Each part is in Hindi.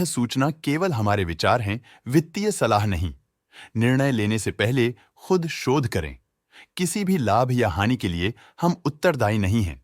सूचना केवल हमारे विचार हैं, वित्तीय सलाह नहीं। निर्णय लेने से पहले खुद शोध करें। किसी भी लाभ या हानि के लिए हम उत्तरदायी नहीं हैं।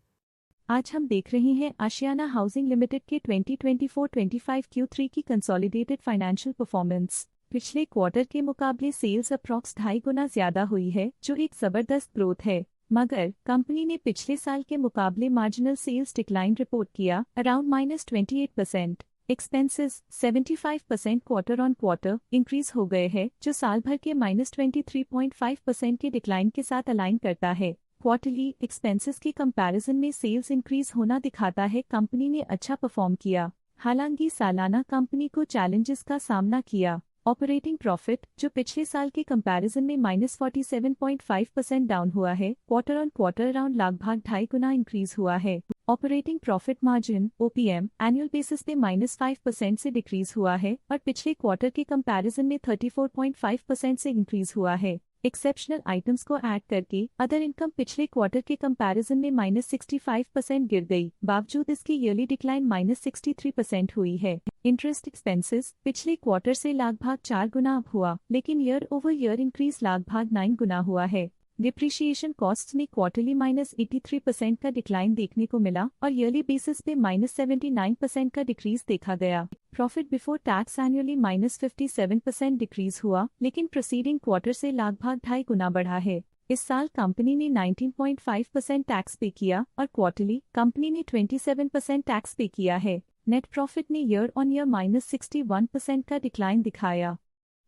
आज हम देख रहे हैं आशियाना हाउसिंग लिमिटेड के 2024-25 Q3 की कंसोलिडेटेड फाइनेंशियल परफॉर्मेंस। पिछले क्वार्टर के मुकाबले सेल्स अप्रॉक्स 2.5 गुना ज्यादा हुई है, जो एक जबरदस्त ग्रोथ है। मगर कंपनी ने पिछले साल के मुकाबले मार्जिनल सेल्स डिक्लाइन रिपोर्ट किया, around -28%। Expenses 75% quarter on quarter increase हो गए हैं, जो साल भर के -23.5% के डिक्लाइन के साथ अलाइन करता है। क्वार्टरली एक्सपेंसेस के कंपैरिजन में सेल्स इंक्रीज होना दिखाता है कंपनी ने अच्छा परफॉर्म किया। हालांकि सालाना कंपनी को चैलेंजेस का सामना किया। ऑपरेटिंग प्रॉफिट, जो पिछले साल के कंपैरिजन में -47.5% डाउन हुआ है, क्वार्टर ऑन क्वार्टर अराउंड लगभग 2.5 गुना इंक्रीज हुआ है। Operating profit margin (OPM) annual basis पे -5% से डिक्रीज हुआ है और पिछले क्वार्टर के कंपैरिजन में 34.5% से इंक्रीज हुआ है। एक्सेप्शनल आइटम्स को ऐड करके अदर इनकम पिछले क्वार्टर के कंपैरिजन में -65% गिर गई, बावजूद इसकी ईयरली डिक्लाइन -63% हुई है। इंटरेस्ट एक्सपेंसेस पिछले क्वार्टर से लगभग 4 गुना अप हुआ, लेकिन ईयर ओवर ईयर इंक्रीज लगभग 9 गुना हुआ है। डिप्रिशिएशन कॉस्ट्स में क्वार्टरली -83% का डिक्लाइन देखने को मिला और ईयरली बेसिस पे -79% का डिक्रीज देखा गया। Profit before tax annually -57% decrease हुआ, लेकिन प्रीसीडिंग क्वार्टर से लगभग 2.5 गुना बढ़ा है। इस साल कंपनी ने 19.5% टैक्स पे किया और क्वार्टरली कंपनी ने 27% टैक्स पे किया है। नेट प्रॉफिट ने ईयर ऑन ईयर -61% का डिक्लाइन दिखाया,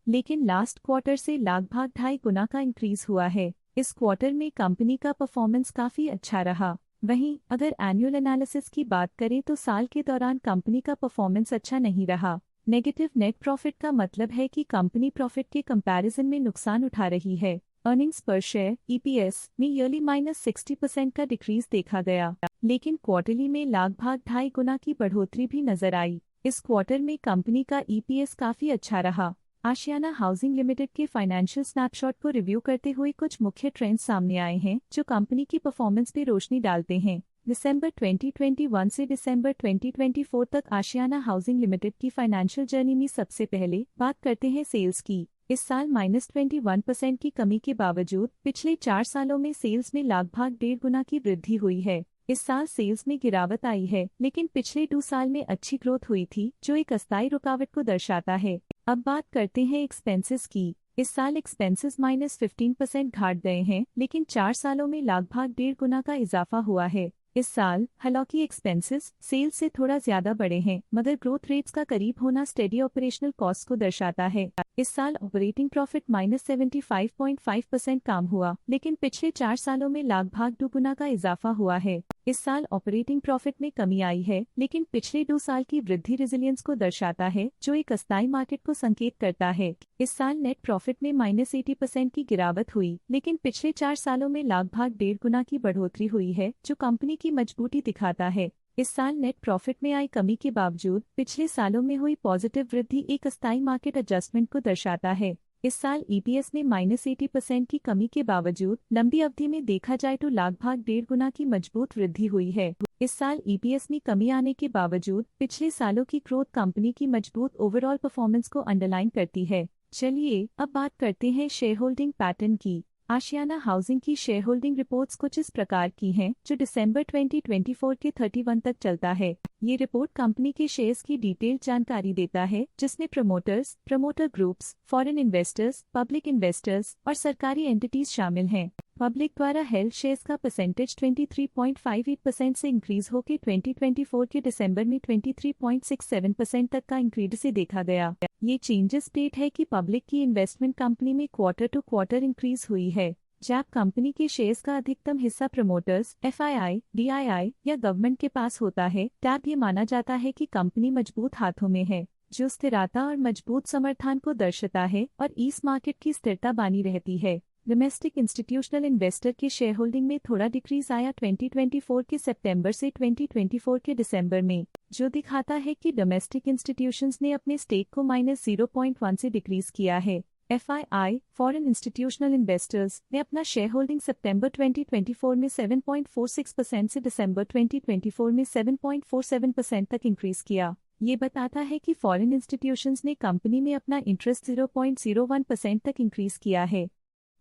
लेकिन लास्ट क्वार्टर से लगभग 2.5 गुना का इंक्रीज हुआ है। इस क्वार्टर में कंपनी का परफॉर्मेंस काफी अच्छा रहा। वहीं अगर एनुअल एनालिसिस की बात करें तो साल के दौरान कंपनी का परफॉर्मेंस अच्छा नहीं रहा। नेगेटिव नेट प्रॉफिट का मतलब है कि कंपनी प्रॉफिट के कंपैरिजन में नुकसान उठा रही है। अर्निंग्स पर शेयर (EPS) में ईयरली -60% का डिक्रीज देखा गया, लेकिन क्वार्टरली में लगभग 2.5 गुना की बढ़ोतरी भी नजर आई। इस क्वार्टर में कंपनी का EPS काफी अच्छा रहा। आशियाना हाउसिंग लिमिटेड के फाइनेंशियल स्नैपशॉट को रिव्यू करते हुए कुछ मुख्य ट्रेंड्स सामने आए हैं, जो कंपनी की परफॉर्मेंस पे रोशनी डालते हैं। दिसंबर 2021 से दिसंबर 2024 तक आशियाना हाउसिंग लिमिटेड की फाइनेंशियल जर्नी में सबसे पहले बात करते हैं सेल्स की। इस साल -21% की कमी के बावजूद पिछले 4 सालों में सेल्स में लगभग 1.5 गुना की वृद्धि हुई है। इस साल सेल्स में गिरावट आई है, लेकिन पिछले 2 साल में अच्छी ग्रोथ हुई थी, जो एक अस्थायी रुकावट को दर्शाता है। अब बात करते हैं एक्सपेंसेस की। इस साल एक्सपेंसेस -15% घाट गए हैं, लेकिन 4 सालों में लगभग 1.5 गुना का इजाफा हुआ है। इस साल हालांकि एक्सपेंसेस सेल्स से थोड़ा ज्यादा बढ़े हैं, मगर ग्रोथ रेट्स का करीब होना स्टेडी ऑपरेशनल कॉस्ट को दर्शाता है। इस साल ऑपरेटिंग प्रॉफिट -75.5% कम हुआ, लेकिन पिछले 4 सालों में लगभग 2 गुना का इजाफा हुआ है। इस साल ऑपरेटिंग प्रॉफिट में कमी आई है, लेकिन पिछले 2 साल की वृद्धि रेजिलियंस को दर्शाता है, जो एक अस्थायी मार्केट को संकेत करता है। इस साल नेट प्रॉफिट में -80% की गिरावट हुई, लेकिन पिछले 4 सालों में लगभग 1.5 गुना की बढ़ोतरी हुई है, जो कंपनी की मजबूती दिखाता है। इस साल नेट प्रॉफिट में आई कमी के बावजूद पिछले सालों में हुई पॉजिटिव वृद्धि एक अस्थायी मार्केट एडजस्टमेंट को दर्शाता है। इस साल EPS में -80% की कमी के बावजूद लंबी अवधि में देखा जाए तो लगभग 1.5 गुना की मजबूत वृद्धि हुई है। इस साल EPS में कमी आने के बावजूद पिछले सालों की ग्रोथ कंपनी की मजबूत ओवरऑल परफॉर्मेंस को अंडरलाइन करती है। चलिए अब बात करते हैं शेयर होल्डिंग पैटर्न की। आशियाना हाउसिंग की शेयर होल्डिंग रिपोर्ट्स कुछ इस प्रकार की हैं, जो दिसंबर 2024 के 31 तक चलता है। ये रिपोर्ट कंपनी के शेयर्स की डिटेल्ड जानकारी देता है, जिसमें promoters, promoter groups, foreign investors, public investors और सरकारी एंटिटीज शामिल हैं। पब्लिक द्वारा हेल्ड शेयर्स का परसेंटेज 23.58% से इंक्रीज होकर 2024 के दिसंबर में 23.67% तक का इंक्रीज से देखा गया। ये चेंजेस स्टेट है कि पब्लिक की इन्वेस्टमेंट कंपनी में क्वार्टर टू क्वार्टर इंक्रीज हुई है। जब कंपनी के शेयर्स का अधिकतम हिस्सा प्रमोटर्स, FII, DII या गवर्नमेंट के पास होता है, तब ये माना जाता है कि कंपनी मजबूत हाथों में है, जो स्थिरता और मजबूत समर्थन को दर्शाता है और इस मार्केट की स्थिरता बनी रहती है। डोमेस्टिक इंस्टीट्यूशनल इन्वेस्टर की शेयर होल्डिंग में थोड़ा डिक्रीज आया 2024 के सितंबर से 2024 के दिसंबर में, जो दिखाता है कि डोमेस्टिक इंस्टीट्यूशंस ने अपने स्टेक को -0.1 से डिक्रीज किया है। FII, फॉरेन इंस्टीट्यूशनल इन्वेस्टर्स, ने अपना शेयर होल्डिंग सितंबर 2024 में 7.46% से दिसंबर 2024 में 7.47% तक इंक्रीज किया। ये बताता है कि फॉरेन इंस्टीट्यूशंस ने कंपनी में अपना इंटरेस्ट 0.01% तक इंक्रीज किया है।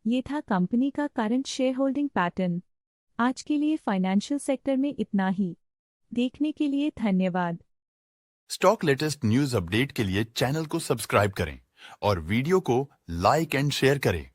ये था कंपनी का करंट शेयर होल्डिंग पैटर्न। आज के लिए फाइनेंशियल सेक्टर में इतना ही। देखने के लिए धन्यवाद। स्टॉक लेटेस्ट न्यूज अपडेट के लिए चैनल को सब्सक्राइब करें और वीडियो को लाइक एंड शेयर करें।